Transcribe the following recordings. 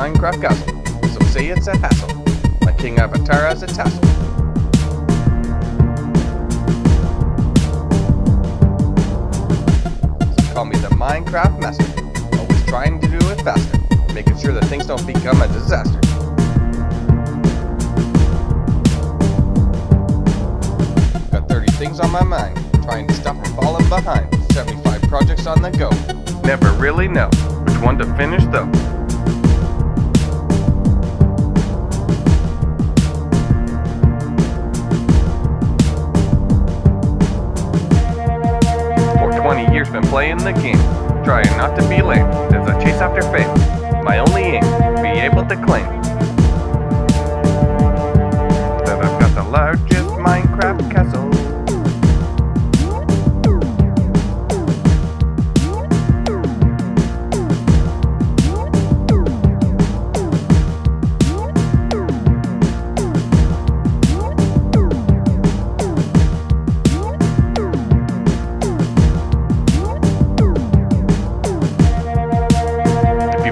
Minecraft castle. Some say it's a hassle. My king avatar has a tassel. So call me the Minecraft master. Always trying to do it faster, making sure that things don't become a disaster. Got 30 things on my mind, trying to stop from falling behind. 75 projects on the go. Never really know which one to finish though. For 20 years been playing the game, trying not to be lame as I chase after fame. My only aim, be able to claim that I've got the largest Minecraft castle.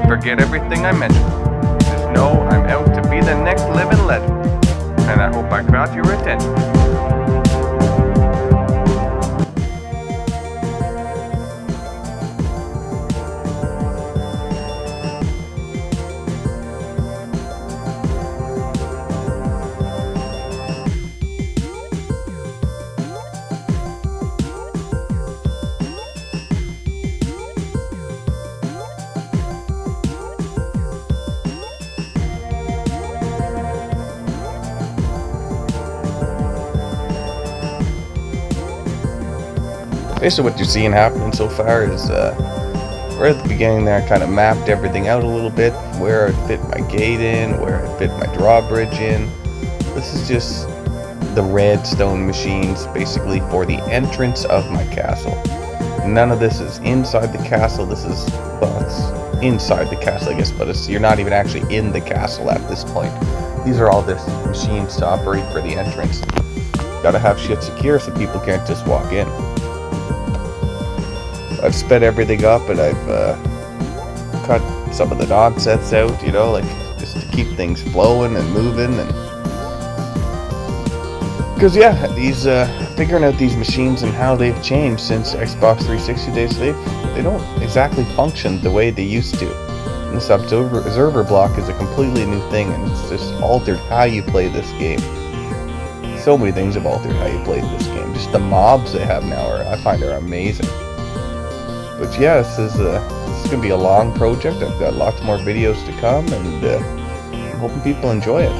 Forget everything I mentioned. Just know I'm out to be the next living legend, and I hope I caught your attention. Basically what you're seeing happening so far is right at the beginning there I kind of mapped everything out a little bit, where I'd fit my gate in, where I'd fit my drawbridge in. This is just the redstone machines basically for the entrance of my castle. None of this is inside the castle. This is, well, it's inside the castle I guess, but you're not even actually in the castle at this point. These are all just machines to operate for the entrance. Gotta have shit secure so people can't just walk in. I've sped everything up and I've cut some of the nonsense out, you know, like just to keep things flowing and moving. And because yeah, these figuring out these machines and how they've changed since Xbox 360 days, they don't exactly function the way they used to. And this observer block is a completely new thing, and it's just altered how you play this game. So many things have altered how you play this game. Just the mobs they have now I find are amazing. But yeah, this is going to be a long project. I've got lots more videos to come, and I'm hoping people enjoy it.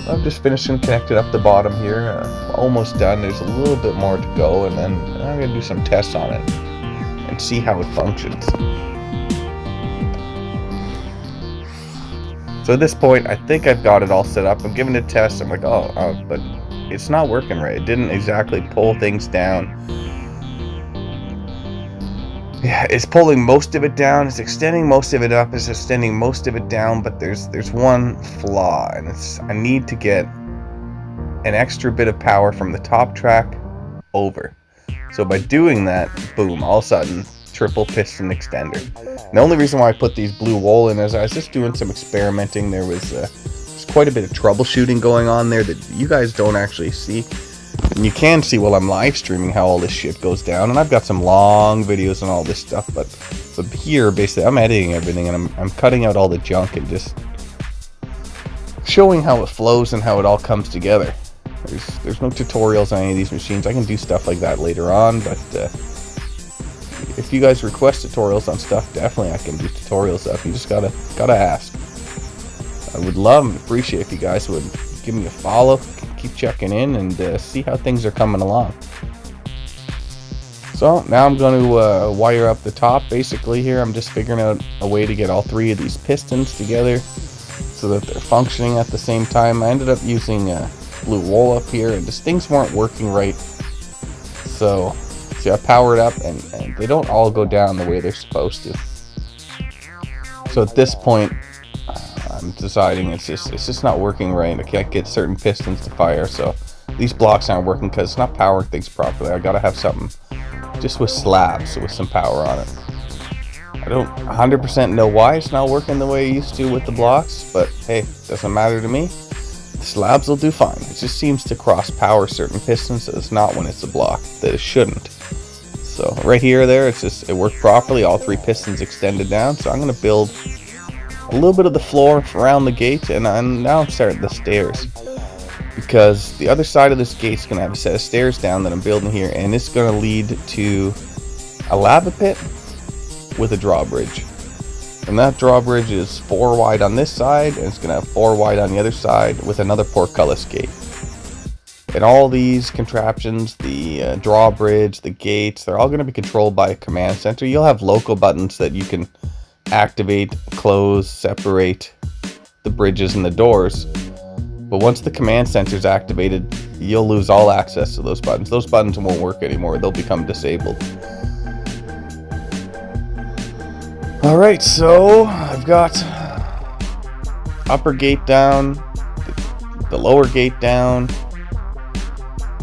I'm just finishing connecting up the bottom here. Almost done. There's a little bit more to go, and then I'm going to do some tests on it and see how it functions. So at this point, I think I've got it all set up. I'm giving it a test. I'm like, oh, but it's not working right. It didn't exactly pull things down. Yeah, it's pulling most of it down, it's extending most of it up, it's extending most of it down, but there's one flaw, and it's I need to get an extra bit of power from the top track over. So by doing that, boom, all of a sudden, triple piston extender. And the only reason why I put these blue wool in is I was just doing some experimenting. There was quite a bit of troubleshooting going on there that you guys don't actually see. And you can see while I'm live streaming how all this shit goes down, and I've got some long videos and all this stuff, but here basically I'm editing everything, and I'm cutting out all the junk and just showing how it flows and how it all comes together. There's no tutorials on any of these machines. I can do stuff like that later on, but if you guys request tutorials on stuff, definitely I can do tutorials up. You just gotta ask. I would love and appreciate if you guys would give me a follow. Keep checking in and see how things are coming along. So now I'm going to wire up the top. Basically here I'm just figuring out a way to get all three of these pistons together so that they're functioning at the same time. I ended up using blue wool up here, and just things weren't working right. So see, I powered up and they don't all go down the way they're supposed to. So at this point I'm deciding it's just not working right. I can't get certain pistons to fire, so these blocks aren't working because it's not powering things properly. I gotta have something just with slabs with some power on it. I don't 100% know why it's not working the way it used to with the blocks, but hey, doesn't matter to me. The slabs will do fine. It just seems to cross power certain pistons, so it's not when it's a block that it shouldn't. So right here, there, it worked properly. All 3 pistons extended down. So I'm going to build a little bit of the floor around the gate, and now I'm starting the stairs, because the other side of this gate's going to have a set of stairs down that I'm building here, and it's going to lead to a lava pit with a drawbridge. And that drawbridge is 4 wide on this side, and it's going to have 4 wide on the other side with another portcullis gate. And all these contraptions, the drawbridge, the gates, they're all going to be controlled by a command center. You'll have local buttons that you can activate, close, separate the bridges and the doors. But once the command center is activated, you'll lose all access to those buttons. Those buttons won't work anymore. They'll become disabled. Alright, so I've got upper gate down, the lower gate down,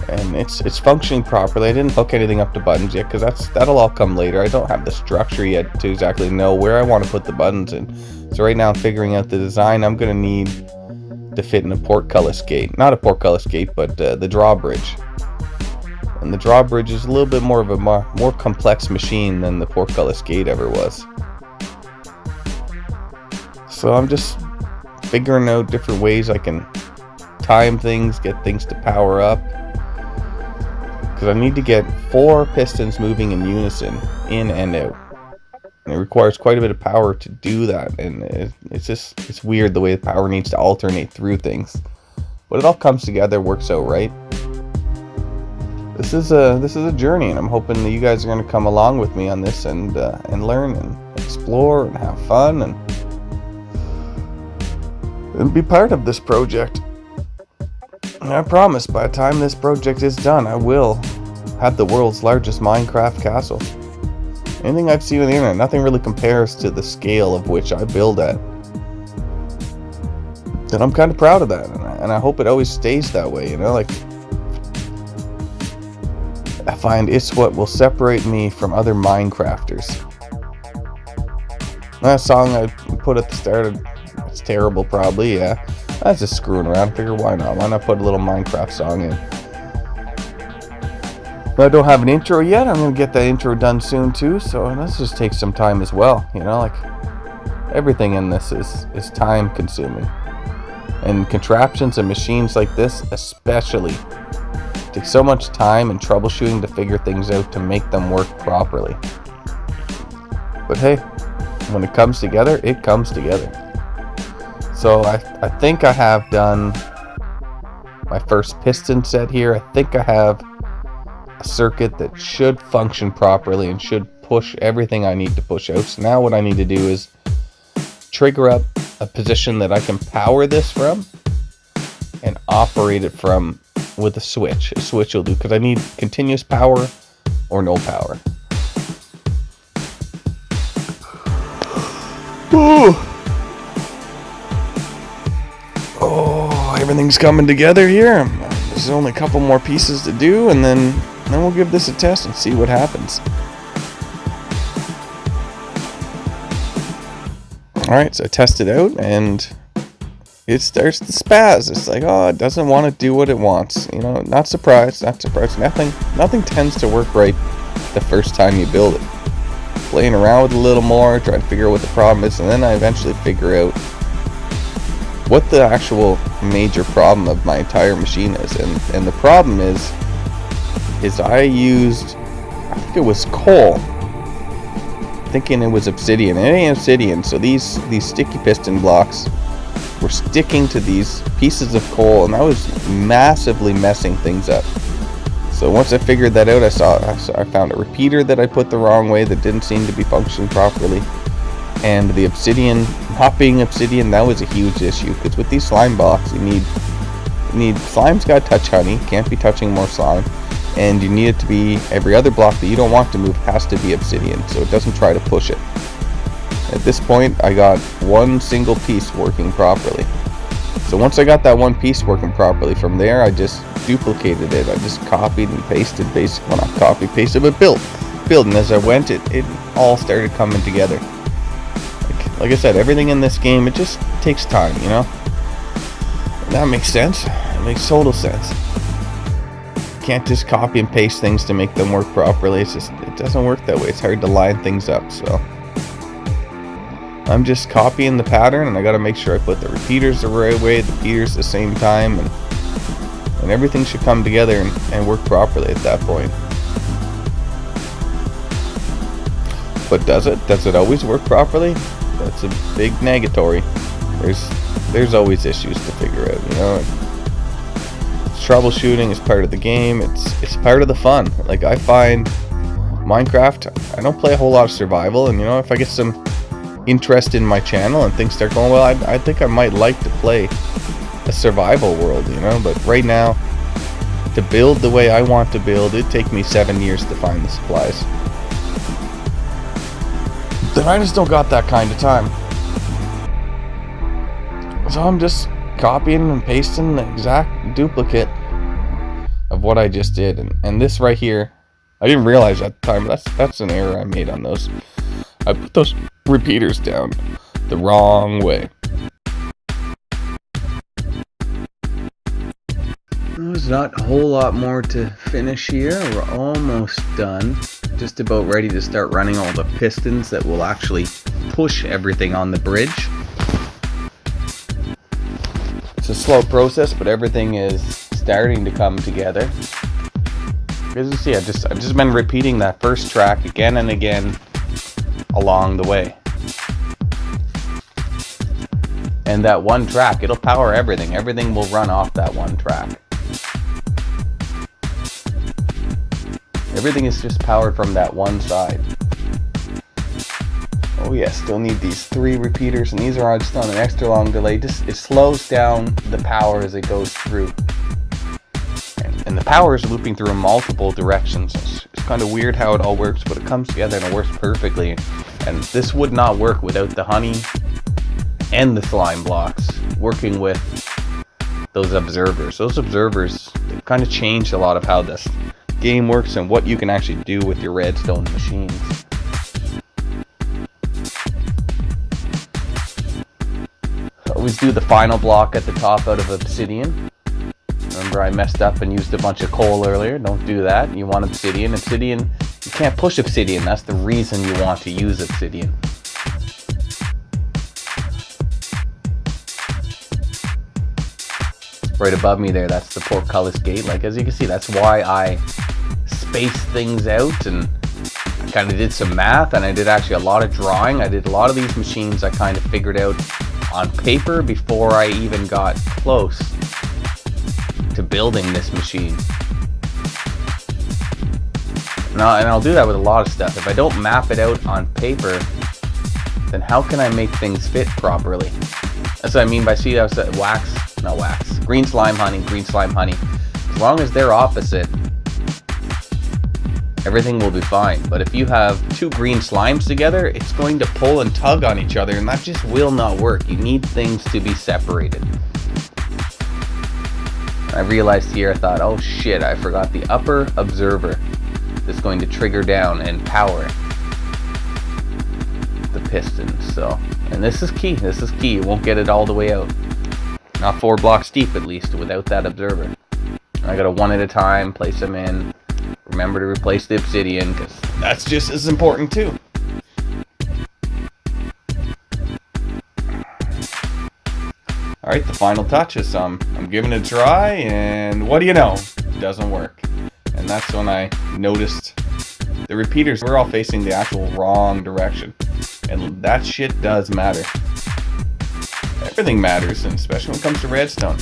and it's functioning properly. I didn't hook anything up to buttons yet, because that'll all come later. I don't have the structure yet to exactly know where I want to put the buttons in. So right now I'm figuring out the design I'm going to need to fit in a portcullis gate. Not a portcullis gate, but the drawbridge. And the drawbridge is a little bit more of a more complex machine than the portcullis gate ever was. So I'm just figuring out different ways I can time things, get things to power up. Because I need to get 4 pistons moving in unison, in and out. And it requires quite a bit of power to do that. And it's weird the way the power needs to alternate through things. But it all comes together, works out right. This is a journey, and I'm hoping that you guys are going to come along with me on this and learn and explore and have fun and be part of this project. And I promise, by the time this project is done, I will have the world's largest Minecraft castle. Anything I've seen on the internet, nothing really compares to the scale of which I build at. And I'm kind of proud of that, and I hope it always stays that way, you know, like, I find it's what will separate me from other Minecrafters. That song I put at the start of, it's terrible probably, yeah. I was just screwing around, figure why not put a little Minecraft song in. I don't have an intro yet. I'm going to get that intro done soon too, so let's just take some time as well, you know, like, everything in this is time consuming. And contraptions and machines like this especially take so much time and troubleshooting to figure things out to make them work properly. But hey, when it comes together, it comes together. So I think I have done my first piston set here. I think I have a circuit that should function properly and should push everything I need to push out. So now what I need to do is trigger up a position that I can power this from and operate it from with a switch. A switch will do, because I need continuous power or no power. Ooh. Oh, everything's coming together here. There's only a couple more pieces to do, and then we'll give this a test and see what happens. Alright, so I test it out, and it starts to spaz. It's like, oh, it doesn't want to do what it wants. You know, not surprised. Nothing tends to work right the first time you build it. Playing around with it a little more, trying to figure out what the problem is, and then I eventually figure out what the actual major problem of my entire machine is. And the problem is I used, I think it was coal, thinking it was obsidian. It ain't obsidian. So these sticky piston blocks were sticking to these pieces of coal, and that was massively messing things up. So once I figured that out, I found a repeater that I put the wrong way that didn't seem to be functioning properly. And the obsidian, not being obsidian, that was a huge issue, because with these slime blocks, you need slime's got to touch honey, can't be touching more slime, and you need it to be, every other block that you don't want to move has to be obsidian, so it doesn't try to push it. At this point, I got one single piece working properly. So once I got that one piece working properly, from there I just duplicated it. I just copied and pasted, basically, well, not copy pasted, but built, and as I went, it all started coming together. like I said, everything in this game, it just takes time, you know? And that makes sense. It makes total sense. You can't just copy and paste things to make them work properly. It's just, it doesn't work that way. It's hard to line things up, so I'm just copying the pattern, and I gotta make sure I put the repeaters the right way, the repeaters at the same time, and everything should come together and work properly at that point. But does it? Does it always work properly? That's a big negatory. There's always issues to figure out, you know. Troubleshooting is part of the game. It's part of the fun. Like, I find Minecraft, I don't play a whole lot of survival, and you know, if I get some interest in my channel and things start going well, I think I might like to play a survival world, you know. But right now, to build the way I want to build, it'd take me 7 years to find the supplies. Then I just don't got that kind of time. So I'm just copying and pasting the exact duplicate of what I just did. And this right here, I didn't realize at the time, but that's an error I made on those. I put those repeaters down the wrong way. There's not a whole lot more to finish here. We're almost done. Just about ready to start running all the pistons that will actually push everything on the bridge. It's a slow process, but everything is starting to come together. As you see, I've just been repeating that first track again and again along the way. And that one track, it'll power everything. Everything will run off that one track. Everything is just powered from that one side. Oh yeah, still need these 3 repeaters, and these are just on an extra long delay. It slows down the power as it goes through. And the power is looping through in multiple directions. It's kind of weird how it all works, but it comes together and it works perfectly. And this would not work without the honey and the slime blocks working with those observers. Those observers kind of changed a lot of how this game works and what you can actually do with your redstone machines. Always do the final block at the top out of obsidian. Remember, I messed up and used a bunch of coal earlier. Don't do that. You want obsidian. Obsidian, you can't push obsidian. That's the reason you want to use obsidian. Right above me there, that's the Portcullis gate. Like, as you can see, that's why I spaced things out, and I kind of did some math, and I did actually a lot of drawing. I did a lot of these machines I kind of figured out on paper before I even got close to building this machine. And I'll do that with a lot of stuff. If I don't map it out on paper, then how can I make things fit properly? That's what I mean by, see, I was green slime honey. As long as they're opposite, everything will be fine. But if you have 2 green slimes together, it's going to pull and tug on each other, and that just will not work. You need things to be separated. I realized here, I thought, oh shit, I forgot the upper observer that's going to trigger down and power the pistons. So, and this is key. You won't get it all the way out. Not 4 blocks deep, at least, without that observer. I gotta one at a time, place them in. Remember to replace the obsidian, because that's just as important too. Alright, the final touches. I'm giving it a try, and what do you know? It doesn't work. And that's when I noticed the repeaters were all facing the actual wrong direction. And that shit does matter. Everything matters, and especially when it comes to redstone.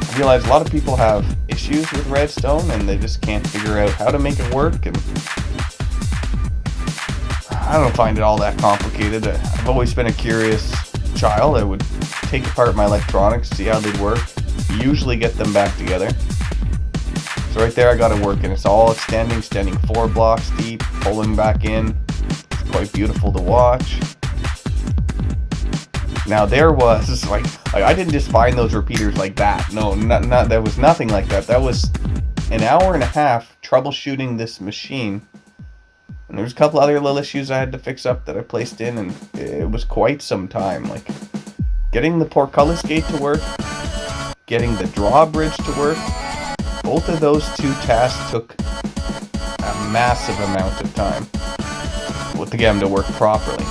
I realize a lot of people have issues with redstone, and they just can't figure out how to make it work, and I don't find it all that complicated. I've always been a curious child. I would take apart my electronics, see how they work, usually get them back together. So right there I got it working. It's all extending 4 blocks deep, pulling back in. It's quite beautiful to watch. Now there was, like I didn't just find those repeaters like that. No, there was nothing like that. That was an hour and a half troubleshooting this machine And there's a couple other little issues I had to fix up that I placed in, and it was quite some time. Like, getting the Portcullis gate to work, getting the Drawbridge to work, both of those two tasks took a massive amount of time to get them to work properly.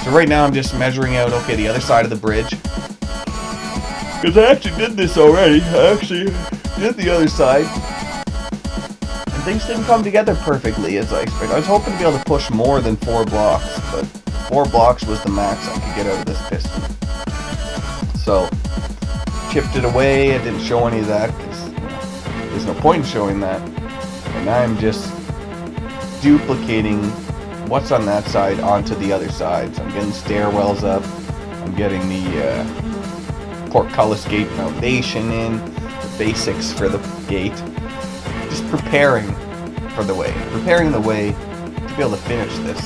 So right now I'm just measuring out, okay, the other side of the bridge. Because I actually did this already. I actually did the other side. And things didn't come together perfectly as I expected. I was hoping to be able to push more than 4 blocks, but 4 blocks was the max I could get out of this piston. So, chipped it away. I didn't show any of that because there's no point in showing that. And I'm just duplicating what's on that side onto the other side. So I'm getting stairwells up. I'm getting the Portcullis gate foundation in, the basics for the gate. Just preparing for the way. Preparing the way to be able to finish this.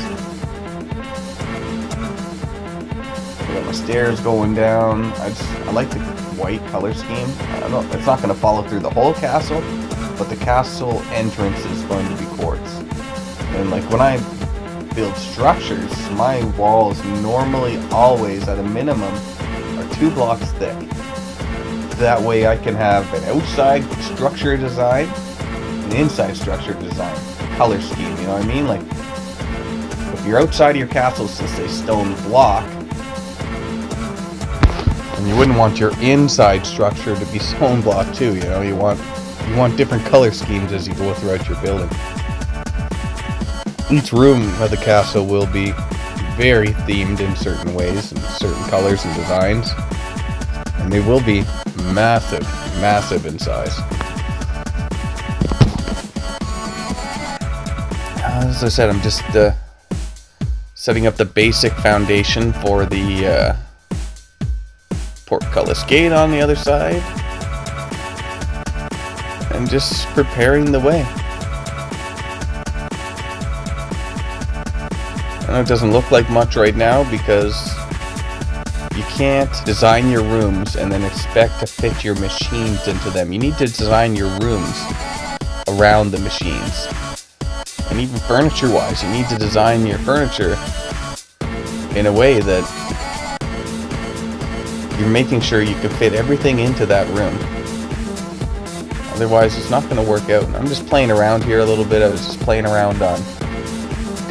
I got my stairs going down. I like the white color scheme. I don't know, it's not going to follow through the whole castle, but the castle entrance is going to be quartz. And like when I build structures, my walls normally always at a minimum are 2 blocks thick. That way I can have an outside structure design, an inside structure design, color scheme, you know what I mean? Like, if your outside of your castle is just a stone block, and you wouldn't want your inside structure to be stone block too, you know, you want different color schemes as you go throughout your building. Each room of the castle will be very themed in certain ways and certain colors and designs, and they will be massive in size. As I said, I'm just setting up the basic foundation for the Portcullis gate on the other side, and just preparing the way. I know it doesn't look like much right now because you can't design your rooms and then expect to fit your machines into them. You need to design your rooms around the machines. And even furniture-wise, you need to design your furniture in a way that you're making sure you can fit everything into that room. Otherwise, it's not going to work out. And I'm just playing around here a little bit. I was just playing around on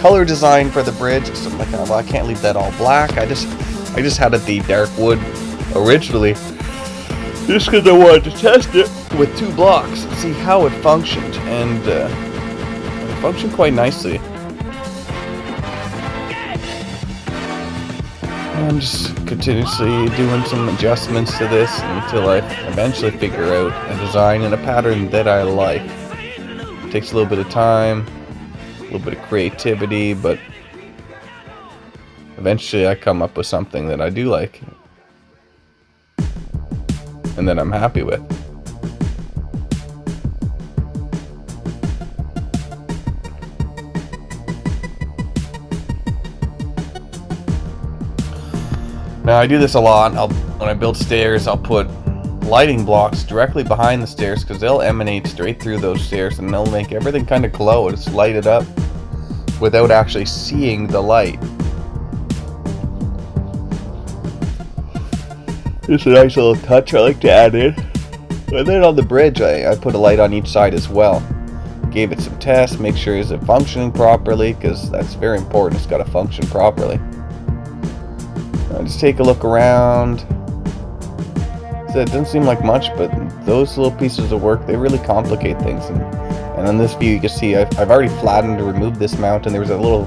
color design for the bridge, because I'm like, oh, well, I can't leave that all black. I just had it the dark wood originally, just because I wanted to test it with 2 blocks and see how it functioned, and it functioned quite nicely. I'm just continuously doing some adjustments to this until I eventually figure out a design and a pattern that I like. It takes a little bit of time, a little bit of creativity, but eventually I come up with something that I do like and that I'm happy with. Now I do this a lot. When I build stairs, I'll put lighting blocks directly behind the stairs because they'll emanate straight through those stairs and they'll make everything kind of glow. It's lighted up without actually seeing the light. Just a nice little touch I like to add in. And then on the bridge, I put a light on each side as well. Gave it some tests, make sure is it functioning properly, because that's very important. It's got to function properly. Just take a look around. So it doesn't seem like much, but those little pieces of work, they really complicate things. And on this view, you can see I've already flattened to remove this mount, and there was a little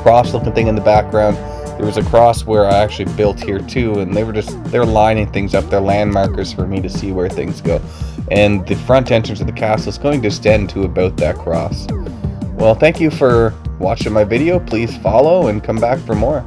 cross-looking thing in the background. There was a cross where I actually built here too, and they're lining things up. They're landmarkers for me to see where things go. And the front entrance of the castle is going to extend to about that cross. Well, thank you for watching my video. Please follow and come back for more.